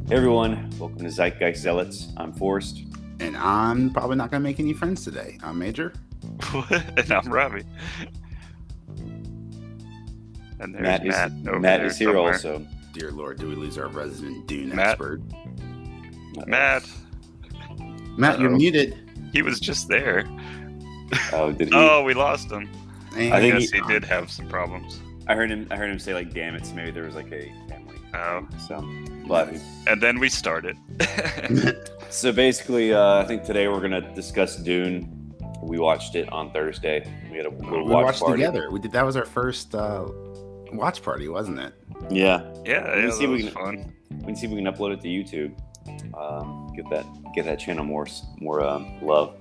Hey everyone, welcome to Zeitgeist Zealots. I'm Forrest. And I'm probably not going to make any friends today. I'm Major. And I'm Robbie. And there's Matt over Matt there is here somewhere. also. Dear Lord, do we lose our resident Dune Matt? expert? Matt, Matt, you're muted. he was just there. Oh, did he? Oh, we lost him. And I I think guess he did have some problems. I heard him say like, "Damn it!" So maybe there was like a family. Oh, So, but and then we started. so basically, I think today we're gonna discuss Dune. We watched it on Thursday. We had a little we watch watched party together. We did. That was our first watch party, wasn't it? Yeah, Yeah, Let me yeah, see that if we was can- fun. we can see if we can upload it to YouTube. Get that channel more love.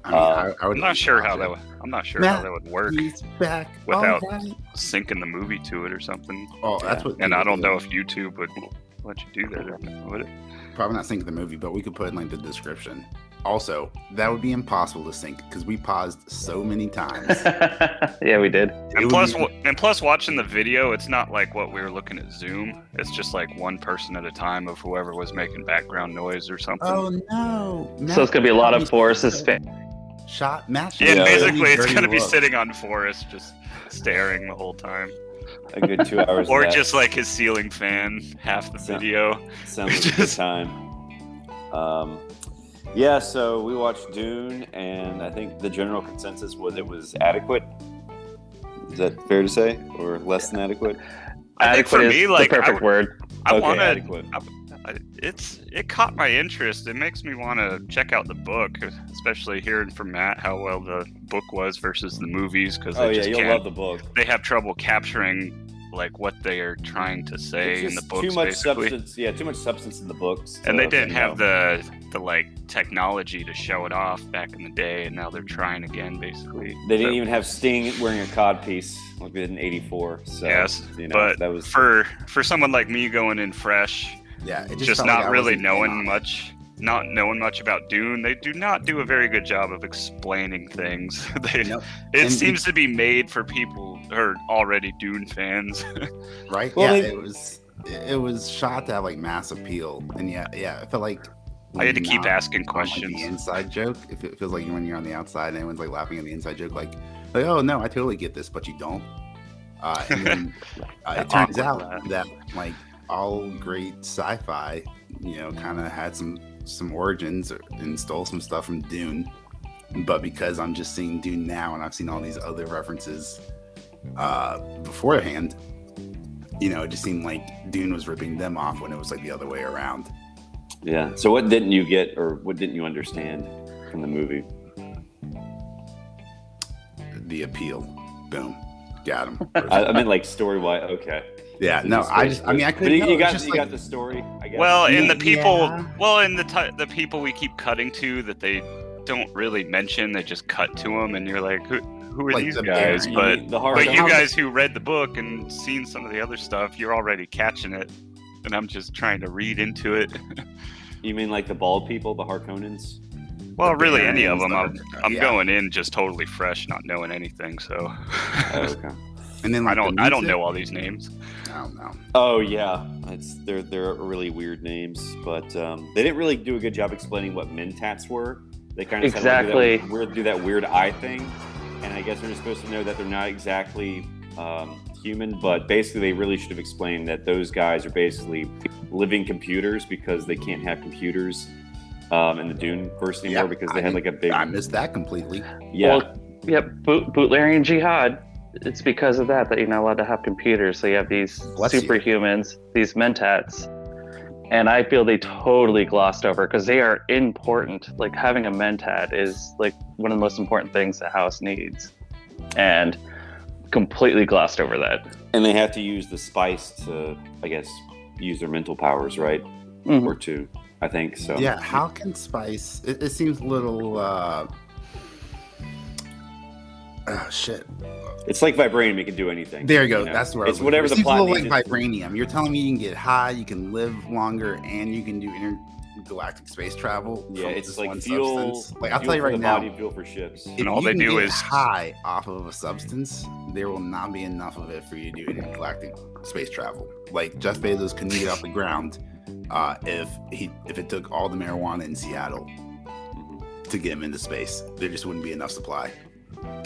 I mean, I would I'm not sure how watch that it. would. I'm not sure Matt, how that would work He's back. without All right. syncing the movie to it or something. Oh, that's what. And I don't know people if YouTube would let you do that, would it? do. Probably not sync the movie, but we could put in like the description. Also, that would be impossible to sync because we paused so many times. Yeah, we did. It And would plus, be- and plus, watching the video, it's not like what we were looking at Zoom. It's just like one person at a time of whoever was making background noise or something. Oh no! So it's gonna be a lot of Forrest's shot. Matt. Yeah, Yeah, basically, it's dirty gonna be look. sitting on Forrest, just staring the whole time, A good 2 hours. or of that. just like his ceiling fan half the So- video. Sounds like a good time. Yeah, so we watched Dune, and I think the general consensus was it was adequate. Is that fair to say, or less than adequate? I think for Adequate me, is like, the perfect word. I Okay, want to. adequate. It caught my interest. It makes me want to check out the book, especially hearing from Matt how well the book was versus the movies, because Oh they yeah, just you'll can't. love the book. They have trouble capturing like what they are trying to say It's in the just books, too much basically. substance. Yeah, too much substance in the books. And they to, didn't you have know. the like technology to show it off back in the day, and now they're trying again, basically. They didn't So- even have Sting wearing a cod piece like they did in '84. So Yes, you know, but that was for someone like me going in fresh, Yeah, it just felt like not I really wasn't in on knowing it. much. Not knowing much about Dune, they do not do a very good job of explaining things. Nope. It And seems to be made for people who are already Dune fans. Right? Well, yeah, they- it was shot to have like mass appeal, and yeah, it felt like I had to keep not asking on, like, questions. the inside joke. If it feels like when you're on the outside, and everyone's like laughing at the inside joke, like oh no, I totally get this, but you don't. And then it turns Awkward out laugh. that like all great sci-fi, kind of had some origins and stole some stuff from Dune. But because I'm just seeing Dune now, and I've seen all these other references beforehand, it just seemed like Dune was ripping them off when it was like the other way around. yeah. So what didn't you get, or what didn't you understand from the movie? The appeal, boom, got him. I meant like story wise. Okay. Yeah, So no, just- I mean, I But couldn't. you, know. It's got just you like- got the story. I guess. Well, and Yeah, the people, yeah. the people we keep cutting to that they don't really mention, they just cut to them, and you're like, who are Like these the guys? bear, But the hard. But you guys who read the book and seen some of the other stuff, you're already catching it, and I'm just trying to read into it. You mean like the bald people, the Harkonnens? Well, The really, any of Barons, them. I'm yeah. going in just totally fresh, not knowing anything. So Oh, okay. And then I like, don't know all these names. I don't know. Oh yeah, they're really weird names, but they didn't really do a good job explaining what mentats were. They kind of Exactly. do that weird eye thing, and I guess we're just supposed to know that they're not exactly human, but basically they really should have explained that those guys are basically living computers because they can't have computers in the Dune verse anymore Yeah, because they had like a big I missed that completely. yeah. Well, yep, Bootlarian Jihad. It's because of that you're not allowed to have computers. So you have these Bless you. superhumans, these mentats, and I feel they totally glossed over because they are important. Like having a mentat is like one of the most important things the house needs, and completely glossed over that. And they have to use the spice to, I guess, use their mental powers, right? Mhm. Or two, I think so. Yeah, how can spice? It seems a little. Oh shit! It's like vibranium; it can do anything. There you go. know? That's where I it's was whatever looking the for. It seems plot a little like needs. vibranium. You're telling me you can get high, you can live longer, and you can do intergalactic space travel. Yeah, from it's just like one fuel. substance. Like I'll fuel tell you for right the now, body, fuel for ships. if And all you they can do get is- high off of a substance, there will not be enough of it for you to do intergalactic space travel. Like Jeff Bezos couldn't get off the ground if it took all the marijuana in Seattle to get him into space, there just wouldn't be enough supply.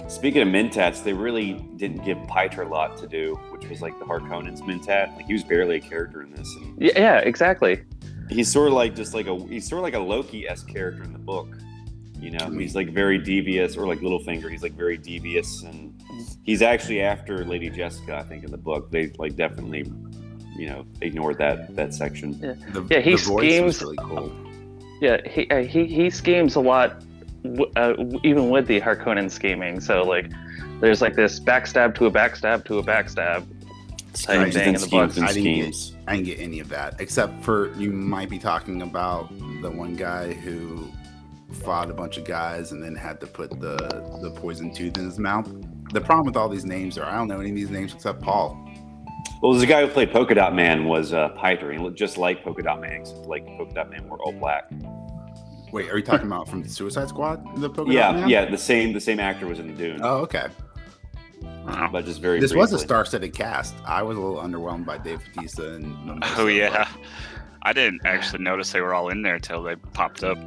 Speaking of Mentats, they really didn't give Piter a lot to do, which was like the Harkonnens Mentat. Like, he was barely a character in this. And Yeah, exactly. he's sort of like a Loki-esque character in the book. You know, he's like very devious, or like Littlefinger. He's like very devious, and he's actually after Lady Jessica. I think in the book they like definitely, you know, ignored that section. Yeah, The he voice was schemes. really cool. Yeah, he schemes a lot, even with the Harkonnen scheming. So like, there's like this backstab to a backstab to a backstab type thing in the book. And I schemes. didn't get any of that, except for you might be talking about the one guy who fought a bunch of guys and then had to put the poison tooth in his mouth. The problem with all these names are I don't know any of these names except Paul. Well, the guy who played Polka Dot Man was Piter. He looked just like Polka Dot Man, except like Polka Dot Man wore all black. Wait, are you talking about from Suicide Squad? The Polka Dot Man? Yeah. The same actor was in Dune, Oh, okay. but just very. This was a briefly. star-studded cast. I was a little underwhelmed by Dave Bautista and Mimosa, Oh yeah, I didn't actually notice they were all in there till they popped up.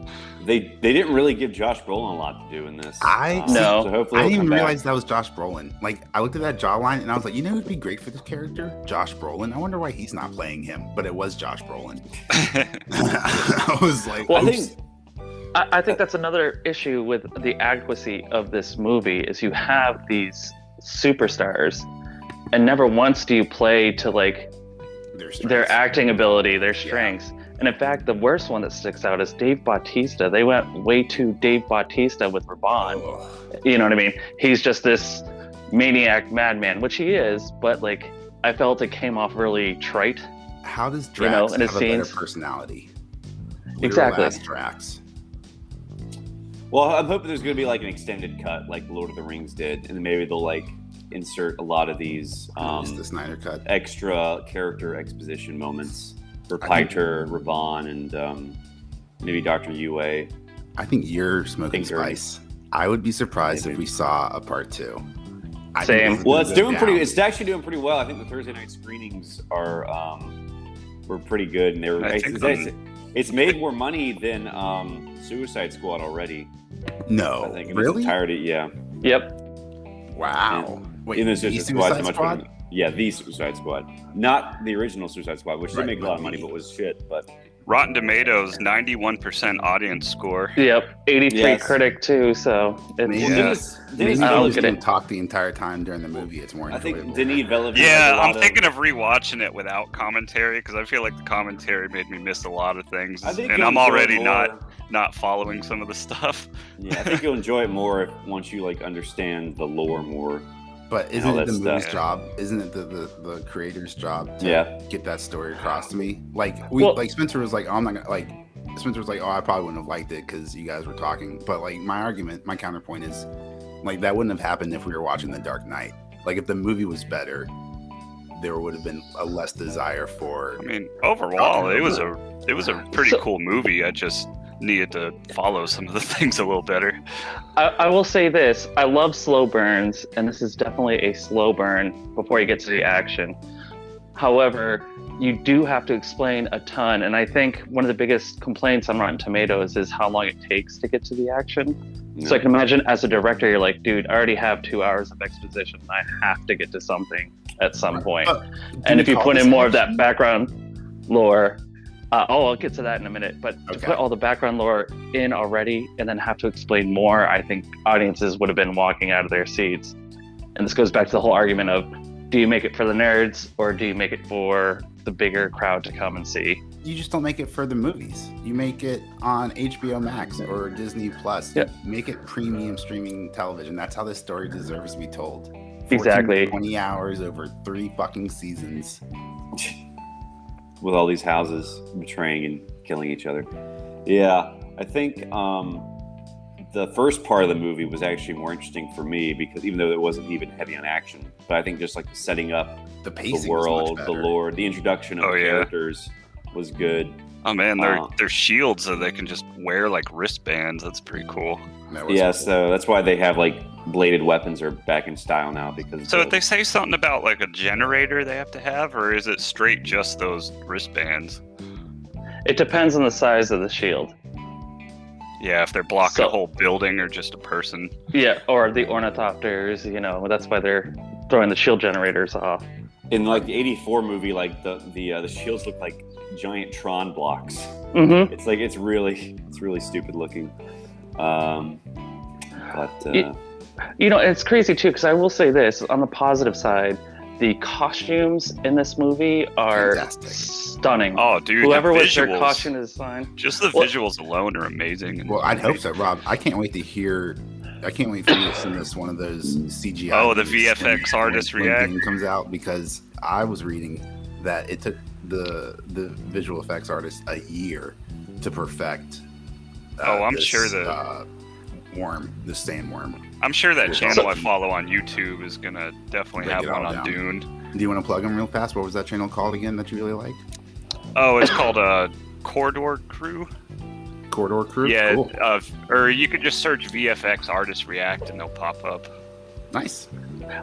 They didn't really give Josh Brolin a lot to do in this. No. So hopefully I he'll didn't even come back. realize that was Josh Brolin. Like, I looked at that jawline and I was like, you know who'd be great for this character? Josh Brolin. I wonder why he's not playing him, but it was Josh Brolin. I was like, Well, oops. I think that's another issue with the adequacy of this movie is you have these superstars, and never once do you play to like Their their strengths. acting ability, their strengths. And in fact, the worst one that sticks out is Dave Bautista. They went way too Dave Bautista with Raban. Ugh. You know what I mean? He's just this maniac madman, which he is, but like I felt it came off really trite. How does You know, Drax and it have a better seems- personality? Exactly. Literal-ass Drax. Well, I'm hoping there's going to be like an extended cut, like Lord of the Rings did, and then maybe they'll like insert a lot of these Just the Snyder cut. extra character exposition moments for I think- Piter, Raban, and maybe Dr. Yue. I think you're smoking Think you're- spice. I would be surprised Maybe. if we saw a part 2. I Same. think this is Well, gonna it's go doing pretty. down. It's actually doing pretty well. I think the Thursday night screenings were pretty good, and they were. I think It's made more money than Suicide Squad already. No, I think in its really? entirety. Yeah. Yep. Wow. Wait, In the the Suicide Suicide Squad, much Squad? better. Yeah, the Suicide Squad, not the original Suicide Squad, which Right, did make a lot of but money, the- but was shit. But Rotten Tomatoes 91% audience score. Yep. 83 Yes. critic too, so it's Maybe- Yeah. Denis Maybe I don't if Villeneuve- you get didn't it. talk the entire time during the movie, it's more I think enjoyable. Denis Villeneuve. Yeah, has a lot I'm thinking of rewatching it without commentary because I feel like the commentary made me miss a lot of things, I think and you'll I'm enjoy already it more. not following some of the stuff. Yeah, I think you'll enjoy it more once you like understand the lore more. But all isn't it that the movie's stuff. job? Isn't it the creator's job to Yeah. get that story across to me? Like Well- like Spencer was like, oh, I'm not gonna like. Spencer was like, oh, I probably wouldn't have liked it because you guys were talking. But like my counterpoint is, like that wouldn't have happened if we were watching The Dark Knight. Like if the movie was better, there would have been a less desire for. I mean, overall, it was a pretty So- cool movie. I just needed to follow some of the things a little better. I will say this. I love slow burns, and this is definitely a slow burn before you get to the action. However, you do have to explain a ton, and I think one of the biggest complaints on Rotten Tomatoes is how long it takes to get to the action. So I can imagine as a director, you're like, dude, I already have 2 hours of exposition. I have to get to something at some point. And if you put in more of that background lore, I'll get to that in a minute. But to Okay. put all the background lore in already and then have to explain more, I think audiences would have been walking out of their seats. And this goes back to the whole argument of, do you make it for the nerds or do you make it for the bigger crowd to come and see? You just don't make it for the movies. You make it on HBO Max or Disney Plus. Yeah. You make it premium streaming television. That's how this story deserves to be told. 14, Exactly. 20 hours over 3 fucking seasons. With all these houses betraying and killing each other. Yeah, I think the first part of the movie was actually more interesting for me because even though it wasn't even heavy on action, but I think just like the setting up The the pacing world, was much the better. lore, the introduction of Oh, the yeah. characters was good. Oh man, they're Uh, shields that they can just wear like wristbands. That's pretty cool. That was Yeah, cool. so that's why they have like bladed weapons are back in style now because So did they say something about like a generator they have to have, or is it straight just those wristbands? It depends on the size of the shield. Yeah, if they're blocking So- a whole building or just a person. Yeah, or the ornithopters, that's why they're throwing the shield generators off. In like the '84 movie, like the shields look like giant Tron blocks. Mm-hmm. It's like it's really stupid looking. It's crazy too, because I will say this, on the positive side, the costumes in this movie are Fantastic. stunning. Oh, dude, Whoever the was their visuals- costume design. Just the Well- visuals alone are amazing. Well, I'd hope so, Rob. I can't wait for you to send us one of those CGI. Oh, the movies VFX when- artist when react. Dune comes out, because I was reading that it took the visual effects artist a year to perfect. I'm this, sure the sandworm. I'm sure that So- channel I follow on YouTube is gonna definitely Break have it one all on down. Dune. Do you want to plug them real fast? What was that channel called again that you really liked? Oh, it's called Corridor Crew. Corridor Crew. Yeah, Cool. or you could just search VFX artist react and they'll pop up. Nice.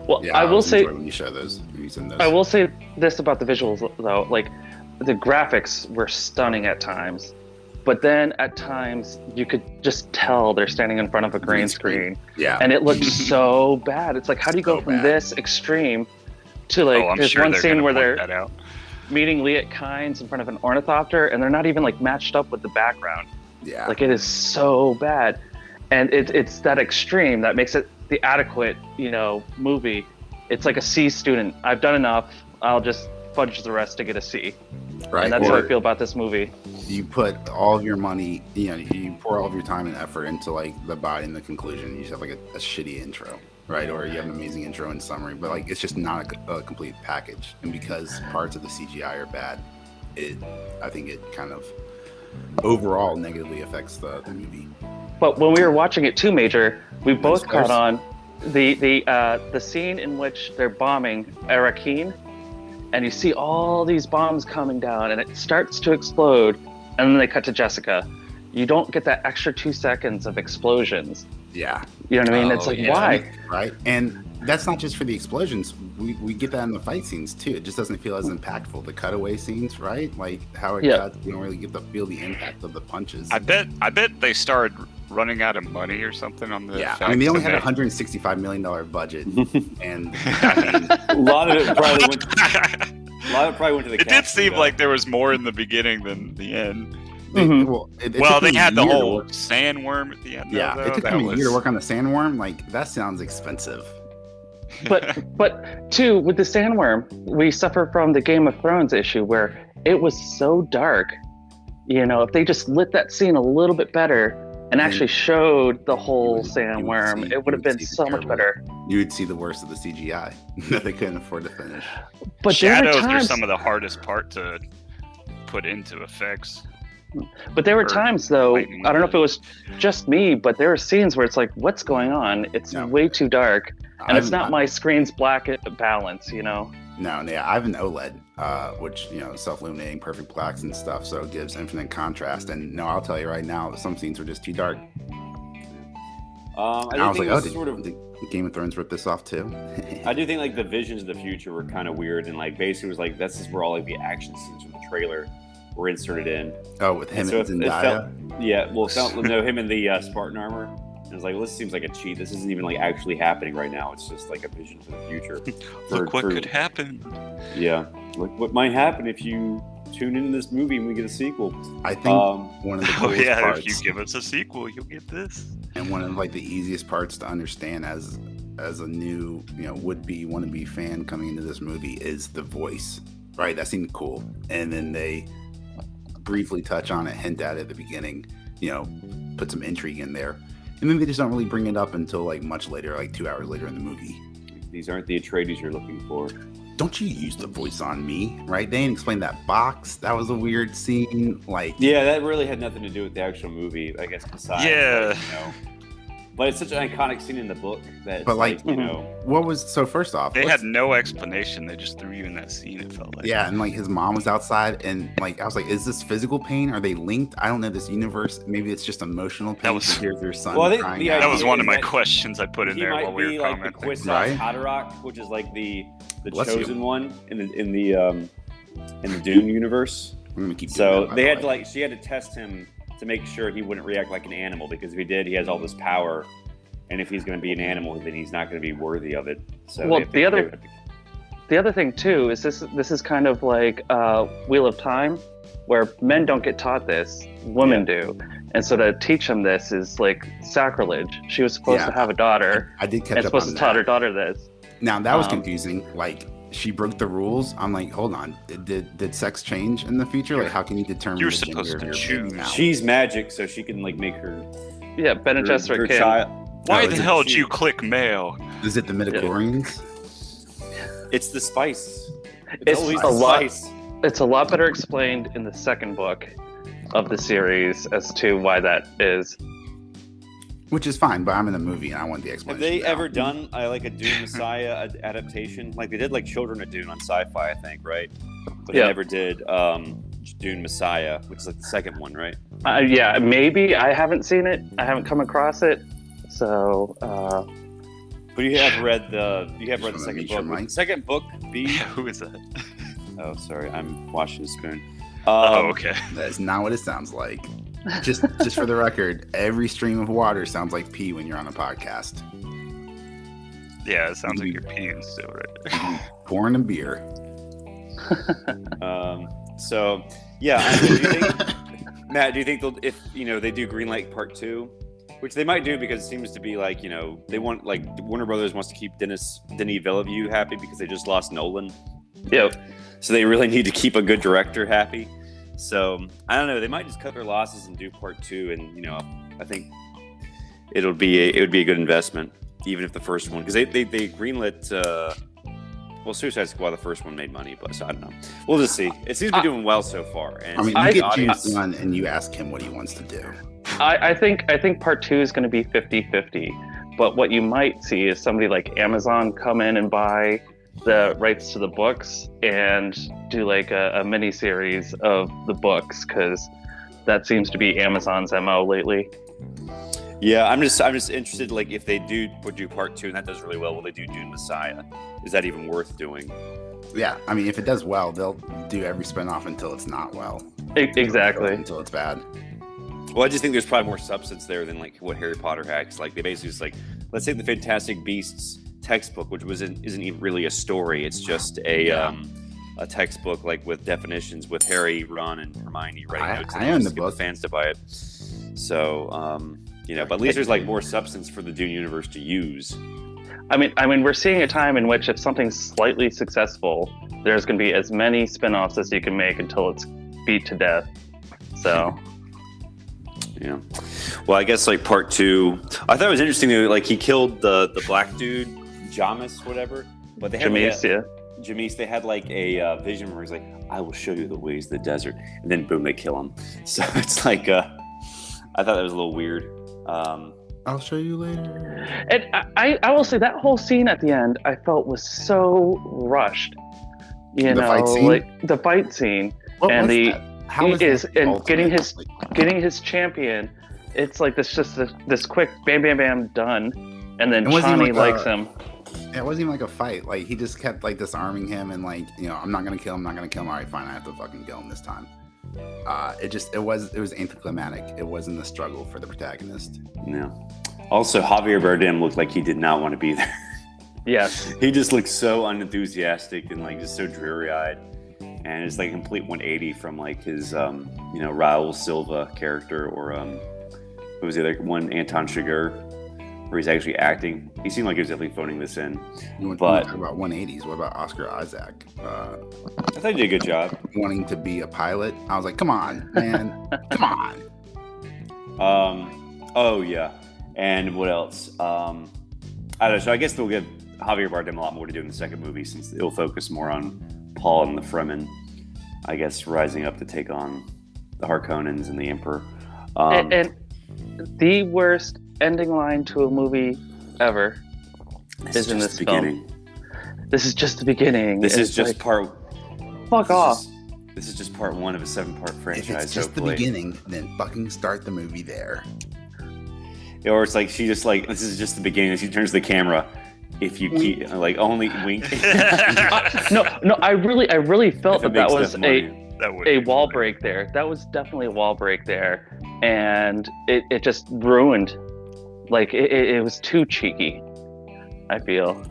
Well, Yeah, I will always say, enjoy when you show those. When you send those. I will say this about the visuals though, like the graphics were stunning at times, but then at times you could just tell they're standing in front of a green screen, Yeah. and it looked so bad. It's like, how do you go So from bad. this extreme to like, I'm there's sure one they're scene gonna where point they're that out. meeting Liet Kynes in front of an ornithopter, and they're not even like matched up with the background. Yeah. Like, it is so bad, and it's that extreme that makes it the adequate, movie. It's like a C student. I've done enough. I'll just fudge the rest to get a C. right. And that's how Or I feel about this movie. you put all of your money, you pour all of your time and effort into like the body and the conclusion. You just have like a shitty intro, right? Or you have an amazing intro and summary, but like it's just not a complete package. And because parts of the CGI are bad, I think it kind of overall negatively affects the movie. But when we were watching it too, Major, we both Spoilers. caught on the scene in which they're bombing Arrakis, and you see all these bombs coming down, and it starts to explode, and then they cut to Jessica. You don't get that extra 2 seconds of explosions. Yeah. You know what I mean? It's Oh, like, yeah. why? Right. And that's not just for the explosions. We get that in the fight scenes too. It just doesn't feel as impactful. The cutaway scenes, right? Like how it Yeah. cuts, you don't really get to feel the impact of the punches. I bet they started running out of money or something on the Yeah, effects, I mean they only and had a $165 million budget, and a lot of it probably went. A lot of it probably went to the. It did casting, seem though. like there was more in the beginning than the end. Mhm. it Well, took they them a had the year to whole work- sandworm at the end. Yeah, though, it took that them a was- year to work on the sandworm. Like that sounds expensive. But too, with the sandworm, we suffer from the Game of Thrones issue where it was so dark. If they just lit that scene a little bit better and actually showed the whole you would sandworm, see- it would have you would been see the so much terrible- better. You would see the worst of the CGI that they couldn't afford to finish. But there Shadows were are times, some of the hardest part to put into effects. but there were or times though. lightning. I don't know if it was just me, but there were scenes where it's like, what's going on? It's No. way too dark, and it's not I've- my screen's black balance. No, yeah, I have an OLED, which self-illuminating, perfect blacks and stuff, so it gives infinite contrast. And no, I'll tell you right now, some scenes were just too dark. I And do I was think like, it was sort of. did Game of Thrones ripped this off too? I do think like the visions of the future were kind of weird, and like basically it was like this is where all like the action scenes from the trailer were inserted in. Oh, with him So and it felt, Zendaya. yeah, well, it felt no him in the Spartan armor. And it's like, well, this seems like a cheat. This isn't even like actually happening right now. It's just like a vision for the future. Look what could happen. Yeah, look what might happen if you tune into this movie and we get a sequel. I think one of the Oh coolest yeah, parts, if you give us a sequel, you'll get this. and one of like the easiest parts to understand as a new would-be wannabe fan coming into this movie is the voice, right? That seemed cool, and then they briefly touch on it, hint at it at the beginning, put some intrigue in there, and then they just don't really bring it up until like much later, like 2 hours later in the movie. These aren't the Atreides you're looking for. Don't you use the voice on me, right? They didn't explain that box. That was a weird scene. Like, Yeah, that really had nothing to do with the actual movie, I guess. Besides, Yeah. But it's such an iconic scene in the book that, But, like, what was so? First off, They what's- had no explanation. They just threw you in that scene. It felt like. Yeah, and like his mom was outside, and like I was like, "Is this physical pain? Are they linked? I don't know this universe. Maybe it's just emotional pain." That was- to hear your son Well, I think crying the out. That was one of my That- questions I put in he there might while we be were like the commenting. Kwisatz Right? Haderach, which is like the Bless you. chosen one in the Dune universe. I'm gonna keep. So doing they that, had to she had to test him to make sure he wouldn't react like an animal, because if he did, he has all this power, and if he's going to be an animal, then he's not going to be worthy of it. So well, the other thing too is this is kind of like Wheel of Time, where men don't get taught this, women do, and so to teach them this is like sacrilege. She was supposed to have a daughter. I did catch and up supposed on to that. taught her daughter this. Now that was confusing. Like, she broke the rules. I'm like, hold on, did sex change in the future? Like, how can you determine You're the supposed gender to of your choose. baby now? She's magic, so she can like make her Bene her Gesserit can. child. Why Oh, the is it hell did she- you click male? Is it the midichlorians? It's the spice. It's always a the lot. spice. It's a lot better explained in the second book of the series as to why that is. Which is fine, but I'm in the movie and I want the Have explanation. they now. ever done like a Dune Messiah adaptation? Like they did like Children of Dune on Sci-Fi, I think, right? But they never did Dune Messiah, which is like the second one, right? Yeah, maybe. I haven't seen it. I haven't come across it. So, But you have read the wanna second meet your book. mic? Second book, B. Yeah, who is that? Oh, sorry, I'm washing a spoon. Oh, okay. That is not what it sounds like. Just for the record, every stream of water sounds like pee when you're on a podcast. Yeah, it sounds like you're peeing still, right? Corn and beer. So yeah, I mean, do you think, Matt? Do you think they'll, if they do Greenlight Part 2, which they might do because it seems to be like they want, like, Warner Brothers wants to keep Denis Villeneuve happy because they just lost Nolan. yeah. So they really need to keep a good director happy. So I don't know. They might just cut their losses and do Part 2, and I think it would be a good investment, even if the first one, because they greenlit. Suicide Squad, the first one made money, but so I don't know. We'll just see. It seems to be doing well so far. And I mean, the you get audience- James Gunn and you ask him what he wants to do. I think Part 2 is going to be 50-50. But what you might see is somebody like Amazon come in and buy the rights to the books and do like a mini series of the books, because that seems to be Amazon's MO lately. Yeah, I'm just interested. Like, if they do Part 2 and that does really well, will they do Dune Messiah? Is that even worth doing? Yeah, I mean, if it does well, they'll do every spinoff until it's not well. Exactly. Until it's bad. Well, I just think there's probably more substance there than like what Harry Potter hacks. Like, they basically just like, let's take the Fantastic Beasts textbook, which isn't even really a story. It's just a textbook, like, with definitions, with Harry, Ron, and Hermione writing notes. I own the get book. fans to buy it. So, but at least there's like more substance for the Dune universe to use. I mean, we're seeing a time in which if something's slightly successful, there's going to be as many spin-offs as you can make until it's beat to death. So, yeah. Well, I guess like Part 2, I thought it was interesting that like he killed the black dude, Jamis, whatever. But they had Jamis, they had like a vision where he's like, "I will show you the ways of the desert," and then boom, they kill him. So it's like, I thought that was a little weird. I'll show you later. and I will say that whole scene at the end I felt was so rushed. The fight scene? Like the fight scene, What and was the that? How is that and ultimate? getting his champion. It's like this quick bam bam bam done, and then It wasn't Chani like likes him. It wasn't even like a fight. Like, he just kept like disarming him and like, I'm not gonna kill him. All right, fine. I have to fucking kill him this time. It was anticlimactic. It wasn't the struggle for the protagonist. No. Also, Javier Bardem looked like he did not want to be there. Yes. He just looked so unenthusiastic and like just so dreary-eyed, and it's like a complete 180 from like his Raul Silva character, or who was the other one, Anton Chigurh, where he's actually acting. He seemed like he was definitely phoning this in. You But talk about 180s. What about Oscar Isaac? I thought he did a good job. Wanting to be a pilot. I was like, come on, man, come on. Oh yeah. And what else? I don't know. So I guess they'll give Javier Bardem a lot more to do in the second movie, since it'll focus more on Paul and the Fremen, I guess, rising up to take on the Harkonnens and the Emperor. And the worst ending line to a movie ever is in this film. This is just the beginning. This is It's just like, part. Fuck off. This is just part 1 of a 7-part franchise. If it's just hopefully. the beginning, then fucking start the movie there. Or it's like she just like, this is just the beginning. She turns the camera. If you keep like only wink. No, I really felt that was a wall break there. That was definitely a wall break there, and it just ruined. Like it was too cheeky, I feel.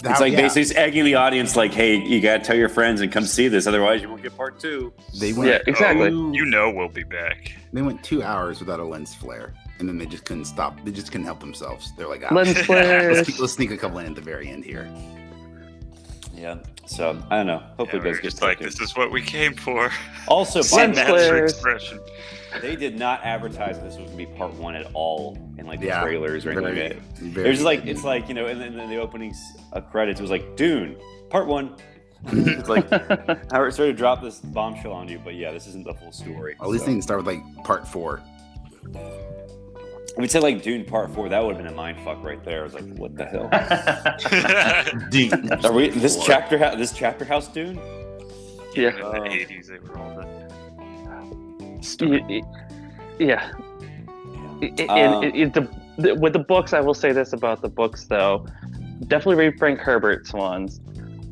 It's like basically egging the audience, like, "Hey, you gotta tell your friends and come see this, otherwise you won't get part 2." They went, yeah, exactly. We'll be back. They went 2 hours without a lens flare, and then they just couldn't stop. They just couldn't help themselves. They're like, lens flares. Let's sneak a couple in at the very end here. Yeah. So I don't know. Hopefully, Yeah, those just get like this is what we came for. Also, Lens flares. Expression. they did not advertise this was gonna be part 1 at all in like the Yeah, trailers or anything like that. Very There's like it's like and then the opening credits it was like Dune part 1. It's like Howard started to drop this bombshell on you, but yeah, this isn't the full story. At least they can start with like part 4. If we said like Dune Part 4, that would have been a mind fuck right there. I was like, what the hell? Dune. Are we this chapter house Dune? Yeah. In the 80s, they were all the Yeah. With the books, I will say this about the books, though. Definitely read Frank Herbert's ones.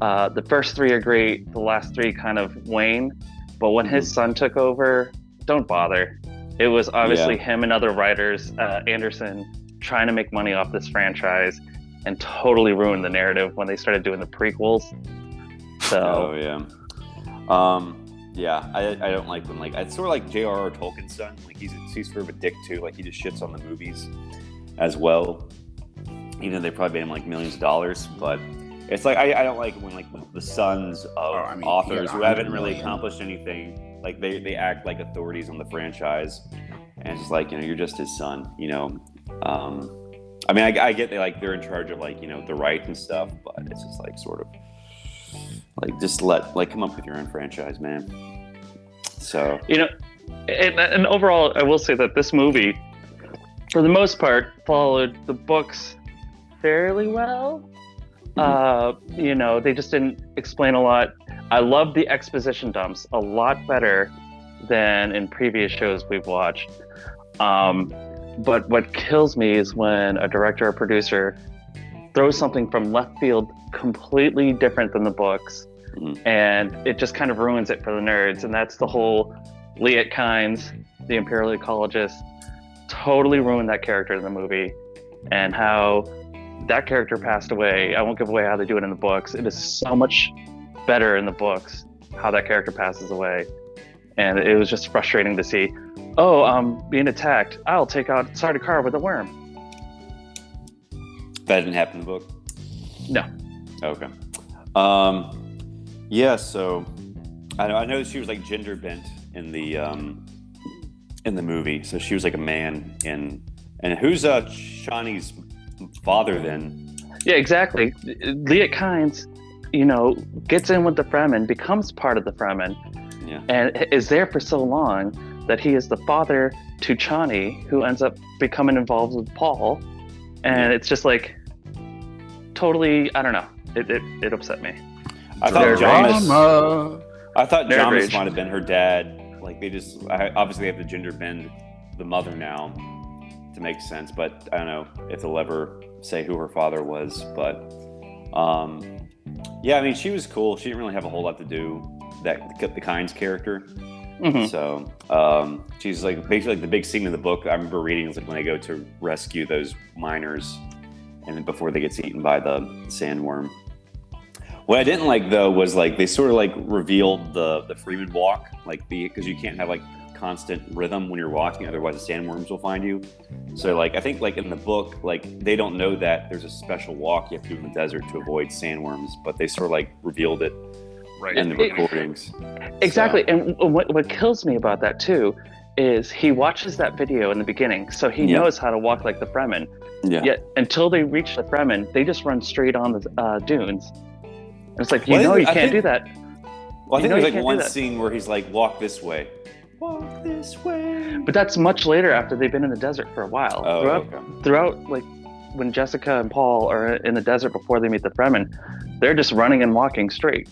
The first 3 are great. The last 3 kind of wane. But when his son took over, don't bother. It was obviously him and other writers, Anderson, trying to make money off this franchise and totally ruined the narrative when they started doing the prequels. So, I don't like when it's sort of like J.R.R. Tolkien's son. Like he's sort of a dick too. Like he just shits on the movies as well. Even though they probably paid him like millions of dollars, but it's like I don't like when like the sons of authors who haven't really accomplished anything. Like they act like authorities on the franchise, and it's just like you're just his son. I mean I get they're in charge of the rights and stuff, but it's just like sort of like just come up with your own franchise, man. So and overall, I will say that this movie, for the most part, followed the books fairly well. They just didn't explain a lot. I love the exposition dumps a lot better than in previous shows we've watched. But what kills me is when a director or producer throws something from left field completely different than the books, and it just kind of ruins it for the nerds. And that's the whole Liet Kynes, the Imperial Ecologist, totally ruined that character in the movie, and how that character passed away. I won't give away how they do it in the books. It is so much better in the books how that character passes away, and it was just frustrating to see. Oh, I'm being attacked. I'll take out Sardaukar with a worm. That didn't happen in the book? No. Okay. So I know she was like gender bent in the movie, so she was like a man and who's Shawnee's father then? Yeah, exactly. Liet Kynes, gets in with the Fremen, becomes part of the Fremen, and is there for so long that he is the father to Chani, who ends up becoming involved with Paul, and it's just like totally, I don't know. It upset me. I thought Jamis might have been her dad. Like they just obviously they have to gender bend the mother now to make sense, but I don't know if they'll ever say who her father was. But I mean, she was cool. She didn't really have a whole lot to do the Kynes character. So she's like basically like the big scene in the book I remember reading is like when they go to rescue those miners and then before they gets eaten by the sandworm. What I didn't like though was like they sort of like revealed the Freeman walk, like because you can't have like constant rhythm when you're walking, otherwise the sandworms will find you. So like I think like in the book, like they don't know that there's a special walk you have to do in the desert to avoid sandworms, but they sort of like revealed it in the recordings. Exactly. So. And what kills me about that too is he watches that video in the beginning, so he knows how to walk like the Fremen. Yet until they reach the Fremen, they just run straight on the dunes. And it's like, you can't do that. Well, I think there's like one scene where he's like, walk this way. Walk this way. But that's much later after they've been in the desert for a while. Throughout, like when Jessica and Paul are in the desert before they meet the Fremen, they're just running and walking straight.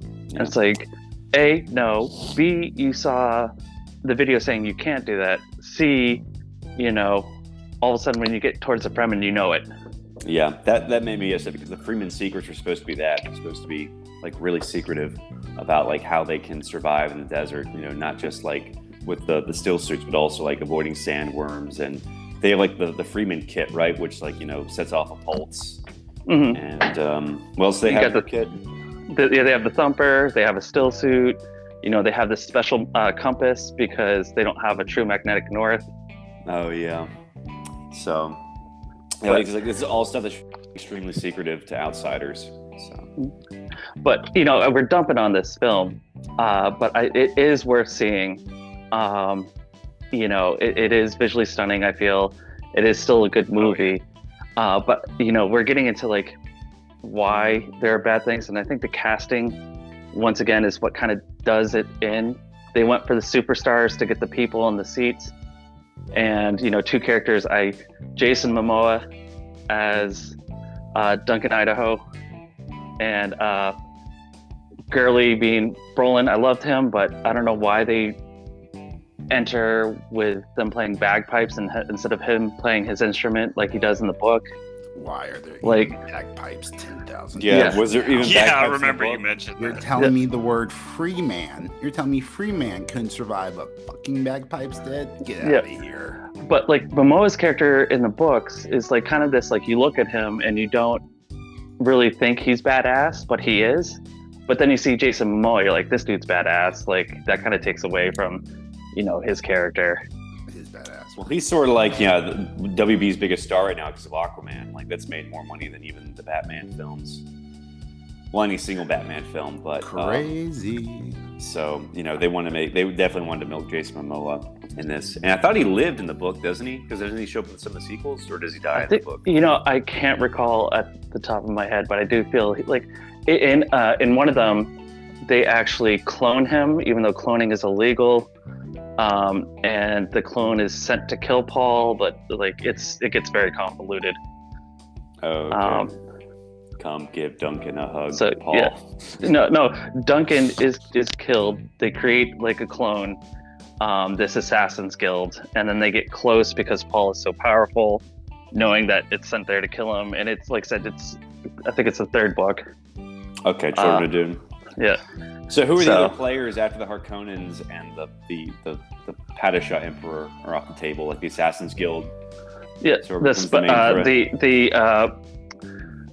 And it's like, A, no. B, you saw the video saying you can't do that. C, all of a sudden when you get towards the Fremen, you know it. Yeah, that made me upset because the Freeman secrets are supposed to be that. It's supposed to be like really secretive. about like how they can survive in the desert. You know, not just like with the still suits, but also like avoiding sandworms. And they have like the Freeman kit, right, which like, you know, sets off a pulse. Mm-hmm. And what else do they have in the kit? They have the thumper. They have a still suit. You know, they have this special compass because they don't have a true magnetic north. Oh yeah. So yeah, like this is all stuff that's extremely secretive to outsiders. So. But you know, we're dumping on this film, but it is worth seeing. You know, it is visually stunning. I feel it is still a good movie, but you know, we're getting into like why there are bad things, and I think the casting, once again, is what kind of does it in. They went for the superstars to get the people in the seats, and you know, two characters. Jason Momoa as Duncan Idaho, and Gurley being Brolin. I loved him, but I don't know why they enter with them playing bagpipes instead of him playing his instrument like he does in the book. Why are there like bagpipes 10,000? Yeah, was there even bagpipes? I remember you mentioned You're that. telling me the word free man. You're telling me free man couldn't survive a fucking bagpipes dead? Get out of here. But like Momoa's character in the books is like kind of this, like you look at him and you don't really think he's badass, but he is. But then you see Jason Momoa, you're like, this dude's badass. Like that kind of takes away from, you know, his character. He's badass. Well, he's sort of like, yeah, WB's biggest star right now because of Aquaman. Like that's made more money than even the Batman films. Well, any single Batman film, but crazy. So you know, they definitely wanted to milk Jason Momoa in this, and I thought he lived in the book, doesn't he? Because doesn't he show up in some of the sequels, or does he die in the book? You know, I can't recall at the top of my head, but I do feel like in one of them, they actually clone him, even though cloning is illegal. And the clone is sent to kill Paul, but like it gets very convoluted. Oh, okay. Come give Duncan a hug, so, Paul. Yeah. No, Duncan is killed. They create like a clone, this Assassin's Guild, and then they get close because Paul is so powerful, knowing that it's sent there to kill him. And it's like I said, I think it's the third book. Okay, Children of Dune. Yeah. So who are the other players after the Harkonnens and the Padishah Emperor are off the table, like the Assassin's Guild? Yeah, So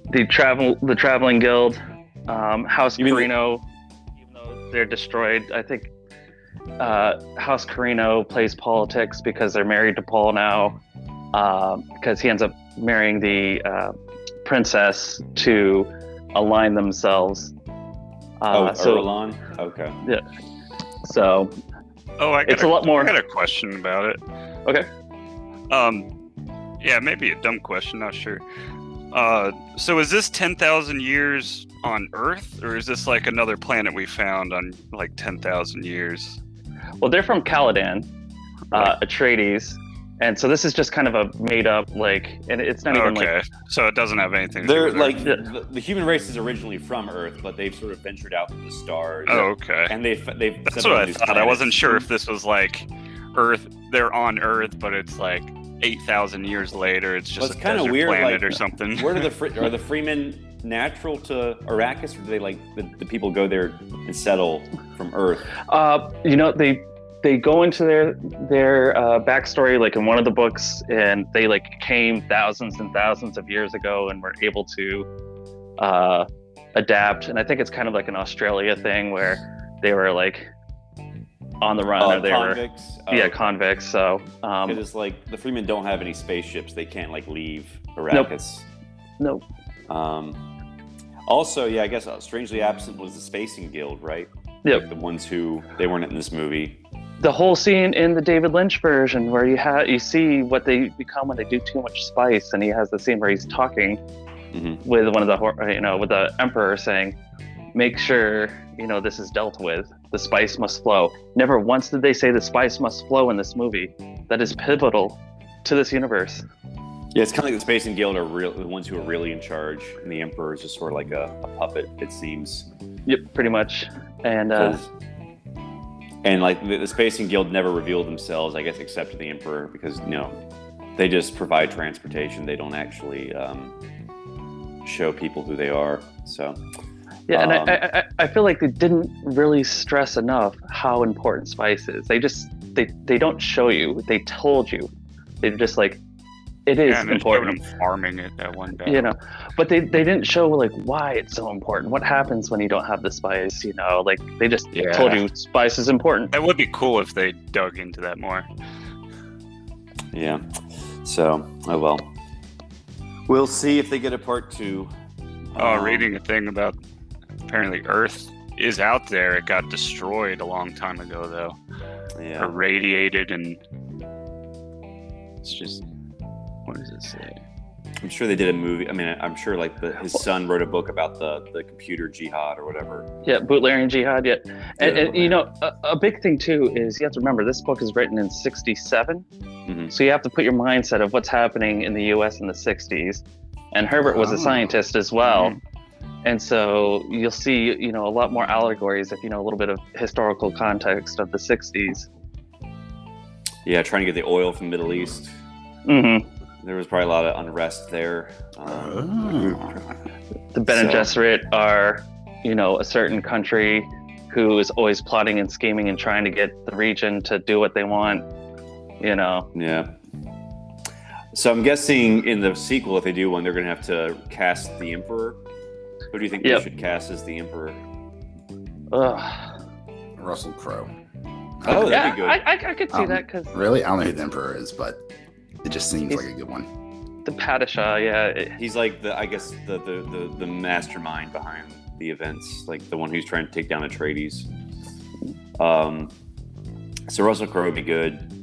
the Traveling Guild, House Carino, even though they're destroyed. I think House Carino plays politics because they're married to Paul now, because he ends up marrying the princess to align themselves. Erlan? Okay. Yeah. So it's a lot more. I got a question about it. Okay. Yeah, maybe a dumb question, not sure. So is this 10,000 years on Earth, or is this like another planet we found on like 10,000 years? Well, they're from Caladan, Atreides, and so this is just kind of a made up, like, and it's not even like. So it doesn't have anything to They're do with like Earth. the human race is originally from Earth, but they've sort of ventured out to the stars. Oh, okay. And they've That's what I thought. I wasn't sure if this was like Earth. They're on Earth, but it's like 8,000 years later. It's just a desert weird, planet like, or something. Where do are the Freemen natural to Arrakis, or do they like the people go there and settle from Earth? You know, they go into their backstory, like in one of the books, and they like came thousands and thousands of years ago and were able to adapt. And I think it's kind of like an Australia thing where they were like on the run, or they convicts? were convicts. So it's like the Freemen don't have any spaceships; they can't like leave Arrakis. Nope. Also, yeah, I guess strangely absent was the Spacing Guild, right? Yep. Like the ones who they weren't in this movie. The whole scene in the David Lynch version where you see what they become when they do too much spice, and he has the scene where he's talking with one of the with the Emperor saying, "Make sure this is dealt with. The spice must flow." Never once did they say the spice must flow in this movie. That is pivotal to this universe. Yeah, it's kind of like the Spacing Guild are the ones who are really in charge, and the Emperor is just sort of like a puppet, it seems. Yep, pretty much. And like the Spacing Guild never revealed themselves, I guess, except to the Emperor, because they just provide transportation. They don't actually show people who they are. So, Yeah, and I feel like they didn't really stress enough how important spice is. They don't show you. They told you. They're just like, it is and important. Them farming it at one battle. You know, but they didn't show like why it's so important. What happens when you don't have the spice? You know, like they just told you spice is important. That would be cool if they dug into that more. Yeah. So, oh well. We'll see if they get a part 2. Reading a thing about apparently Earth is out there. It got destroyed a long time ago, though. Yeah. Irradiated, and it's just, what does it say? I'm sure they did a movie. I mean, I'm sure like his son wrote a book about the computer jihad or whatever. Yeah, Butlerian jihad. Yeah, and you know, a big thing too is you have to remember this book is written in '67, so you have to put your mindset of what's happening in the U.S. in the '60s. And Herbert was a scientist as well. And so you'll see, you know, a lot more allegories if you know a little bit of historical context of the 60s. Yeah, trying to get the oil from the Middle East. Mm-hmm. There was probably a lot of unrest there. The Bene Gesserit are, you know, a certain country who is always plotting and scheming and trying to get the region to do what they want, you know. Yeah. So I'm guessing in the sequel, if they do one, they're going to have to cast the Emperor. Who do you think they should cast as the Emperor? Russell Crowe. Oh, that'd be good. I could see that because really, I don't know who the Emperor is, but it just seems like a good one. The Padishah, yeah. He's like the mastermind behind the events, like the one who's trying to take down Atreides. So Russell Crowe would be good.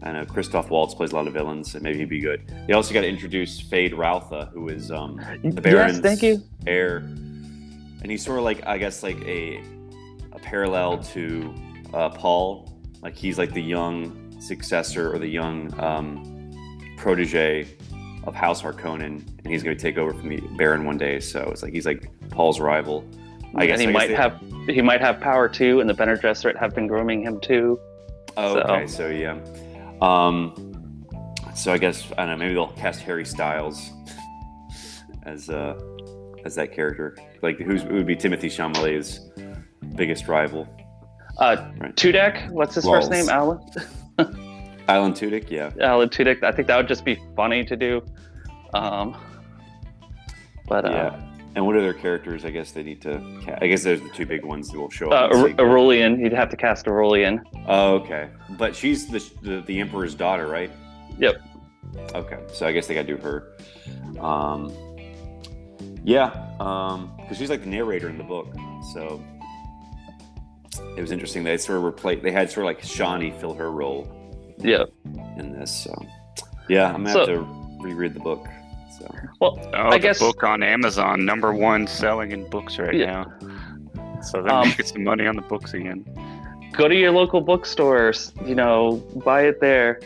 I know Christoph Waltz plays a lot of villains, and maybe he'd be good. They also got to introduce Fade Routha, who is the Baron's heir, and he's sort of like, I guess, like a parallel to Paul. Like he's like the young successor or the young protege of House Harkonnen, and he's going to take over from the Baron one day. So it's like he's like Paul's rival. I guess he might have power too, and the Bene Gesserit have been grooming him too. Oh, okay. So yeah. So I guess I don't know. Maybe they'll cast Harry Styles as that character. Like who would be Timothée Chalamet's biggest rival? Right. Tudyk. What's his first name? Alan. Alan Tudyk. Yeah. Alan Tudyk. I think that would just be funny to do. But yeah. And what other characters? I guess they need to. I guess there's the two big ones that will show up. Aurelian. You'd have to cast Aurelian. Oh, okay. But she's the Emperor's daughter, right? Yep. Okay, so I guess they got to do her. Because she's like the narrator in the book. So it was interesting. They sort of they had sort of like Shawnee fill her role. Yep. In this, so yeah, I'm gonna have to reread the book. So. Well, I guess the book on Amazon, #1 selling in books right now. So they're making some money on the books again. Go to your local bookstores. You know, buy it there.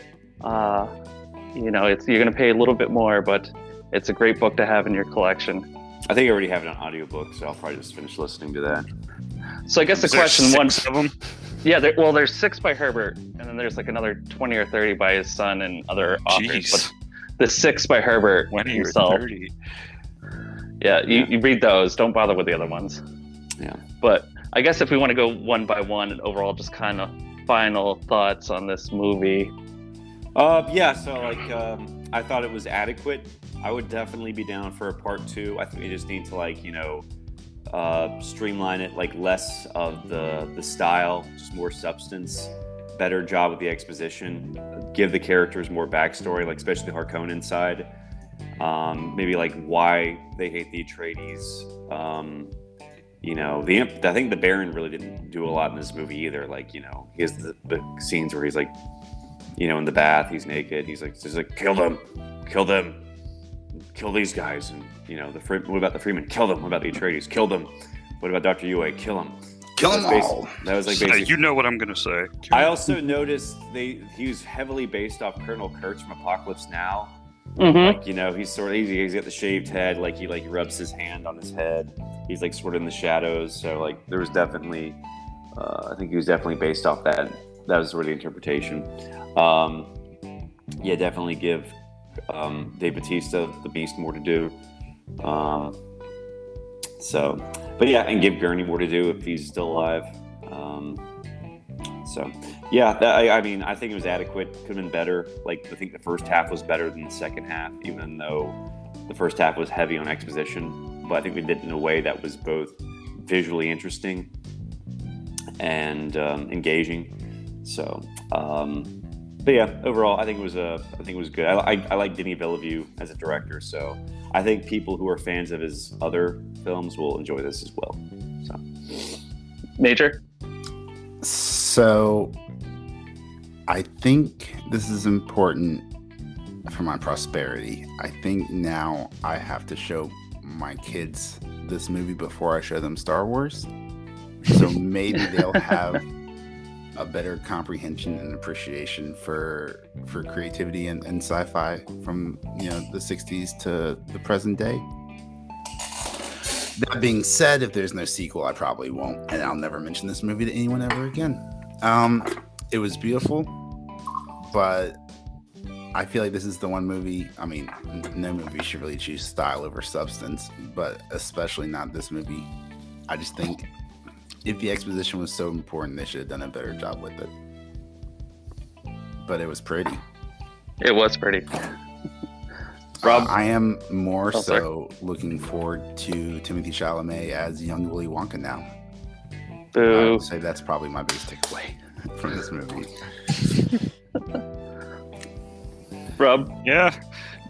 You know, you're going to pay a little bit more, but it's a great book to have in your collection. I think I already have it on audiobook, so I'll probably just finish listening to that. So I guess the question six of them? Yeah, there's 6 by Herbert, and then there's like another 20 or 30 by his son and other authors. But the 6 by Herbert himself. 30. Yeah, you read those. Don't bother with the other ones. Yeah. But I guess if we want to go one by one and overall just kind of final thoughts on this movie. So like I thought it was adequate. I would definitely be down for a part 2. I think we just need to streamline it, like less of the style, just more substance, better job with the exposition, give the characters more backstory, like especially the Harkonnen side. Maybe like why they hate the Atreides. I think the Baron really didn't do a lot in this movie either. Like, you know, he has the scenes where he's like, you know, in the bath, he's naked. He's like kill them, kill these guys. And, you know, what about the Freeman? Kill them. What about the Atreides? Kill them. What about Dr. Yue? Kill him. Kill them all. That was like basically. You know what I'm going to say. I also noticed he was heavily based off Colonel Kurtz from Apocalypse Now. Mm-hmm. Like, you know, he's got the shaved head, like he rubs his hand on his head. He's like sort of in the shadows. So like there was definitely, I think he was definitely based off that. That was sort of the interpretation. Definitely give Dave Bautista, the Beast, more to do. So, but yeah, and give Gurney more to do if he's still alive. So, yeah, I mean, I think it was adequate. Could have been better. Like, I think the first half was better than the second half, even though the first half was heavy on exposition. But I think we did it in a way that was both visually interesting and engaging. So, but yeah, overall, I think it was good. I like Denis Villeneuve as a director, so I think people who are fans of his other films will enjoy this as well. So, Major? So, I think this is important for my prosperity. I think now I have to show my kids this movie before I show them Star Wars. So maybe they'll have a better comprehension and appreciation for creativity and sci-fi from the 60s to the present day. That being said, if there's no sequel, I probably won't, and I'll never mention this movie to anyone ever again. It was beautiful, but I feel like this is the one movie. I mean, no movie should really choose style over substance, but especially not this movie. I just think if the exposition was so important, they should have done a better job with it. But it was pretty. It was pretty. Rob? I am more so looking forward to Timothée Chalamet as young Willy Wonka now. Boo. I would say that's probably my biggest takeaway from this movie. Rob? Yeah.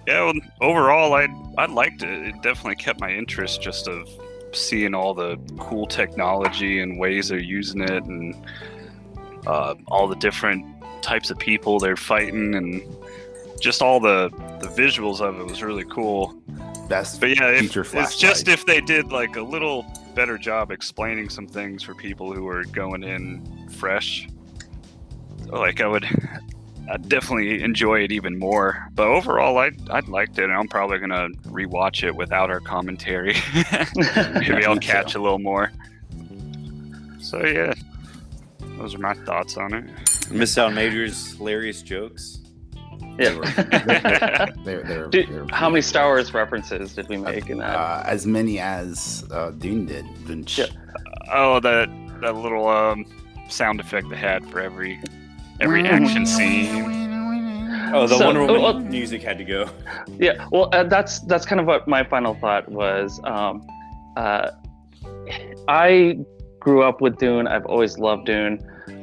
Well, overall, I liked it. It definitely kept my interest just of seeing all the cool technology and ways they're using it, and all the different types of people they're fighting, and just all the visuals of it was really cool. Best but yeah, feature it's just if they did like a little better job explaining some things for people who are going in fresh, like I'd definitely enjoy it even more. But overall, I'd liked it, and I'm probably gonna rewatch it without our commentary. Maybe I'll catch a little more. So yeah, those are my thoughts on it. Miss out Major's hilarious jokes. Yeah. They're how many Star Wars references did we make in that? as many as Dune did. Yeah. Oh, that little sound effect they had for every action scene. Oh, the So- Wonder Woman well- music had to go. Yeah, well, that's kind of what my final thought was. I grew up with Dune. I've always loved Dune.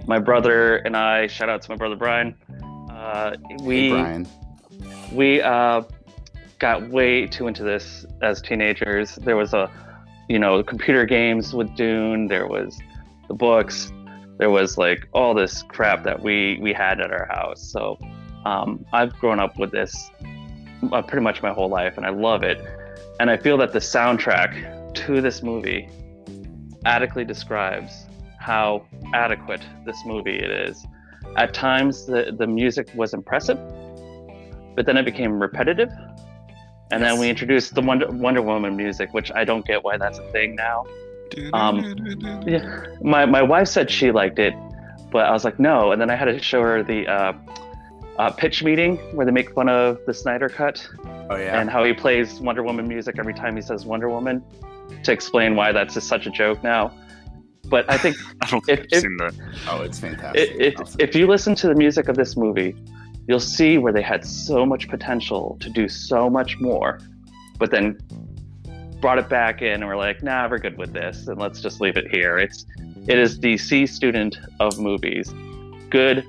My brother and I, shout out to my brother Brian. Hey, Brian. We got way too into this as teenagers. There was computer games with Dune. There was the books. There was like all this crap that we had at our house. So I've grown up with this pretty much my whole life, and I love it. And I feel that the soundtrack to this movie adequately describes how adequate this movie it is. At times, the music was impressive, but then it became repetitive. And then we introduced the Wonder Woman music, which I don't get why that's a thing now. Yeah, my wife said she liked it, but I was like, no. And then I had to show her the pitch meeting where they make fun of the Snyder Cut. Oh yeah. And how he plays Wonder Woman music every time he says Wonder Woman, to explain why that's just such a joke now. But I think I don't think I've seen that. Oh, it's fantastic. if you listen to the music of this movie, you'll see where they had so much potential to do so much more, but then brought it back in and were like, nah, we're good with this, and let's just leave it here. It is the C student of movies. Good,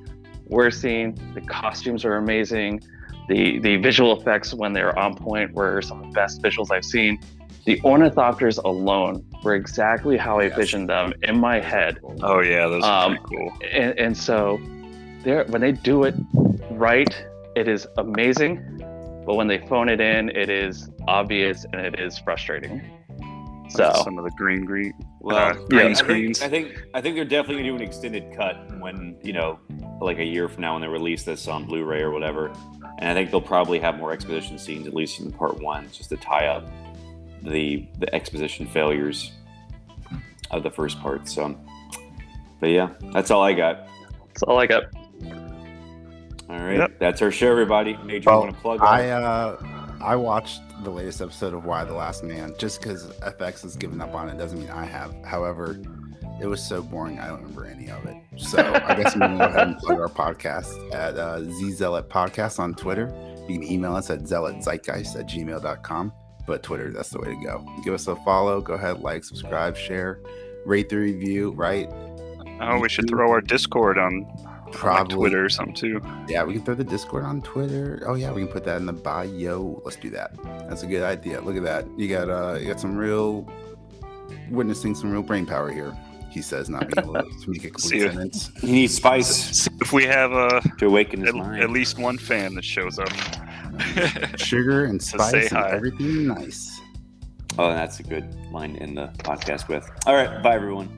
worst scene, the costumes are amazing, the visual effects when they're on point were some of the best visuals I've seen. The ornithopters alone were exactly how I envisioned them in my head. Oh yeah, those are pretty cool. And so when they do it right, it is amazing. But when they phone it in, it is obvious and it is frustrating. So Some of the green screens. I think they're definitely gonna do an extended cut when like a year from now when they release this on Blu-ray or whatever. And I think they'll probably have more exposition scenes, at least in part one, just to tie up the exposition failures of the first part. So, but yeah, that's all I got. that's all I got. All right, Yep. That's our show, everybody. Major, you want to plug? I I watched the latest episode of Why the Last Man just because FX has given up on it doesn't mean I have. However, it was so boring I don't remember any of it. So I guess we're gonna go ahead and plug our podcast at Zealot Podcast on Twitter. You can email us at zealotzeitgeist@gmail.com. But Twitter, that's the way to go. Give us a follow. Go ahead, like, subscribe, share, rate the review, right? Oh, we should throw our Discord on Probably Twitter or something too. Yeah, we can throw the Discord on Twitter. Oh yeah, we can put that in the bio. Let's do that. That's a good idea. Look at that. You got some real witnessing some real brain power here. He says, not being able to make a complete sentence. He needs spice See if we have to awaken his mind. at least one fan that shows up. Sugar and So spice say and hi. everything nice. Oh, that's a good line in the podcast with. All right, bye everyone.